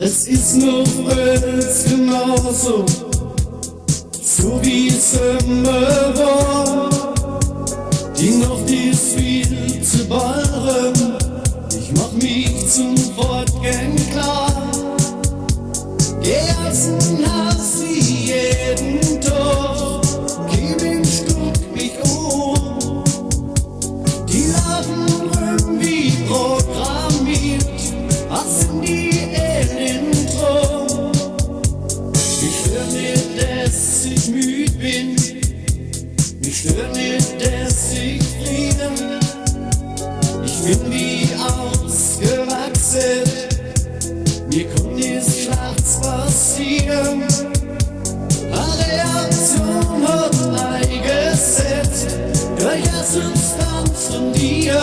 Es ist noch alles genauso, so wie es immer war. Die Nacht ist viel zu ballern, ich mach mich zum Fortgehen klar. Gegessen hast sie jeden Tag, gib ihm Stück mich um. Die lachen irgendwie programmiert, was sind die Intro. Ich stör nicht, dass ich müde bin, mich stört nicht, dass ich friere. Ich bin wie ausgewachsen, mir kann nichts Schlechtes passieren. Eine Reaktion hat eingesetzt, durch eine Substanz von dir.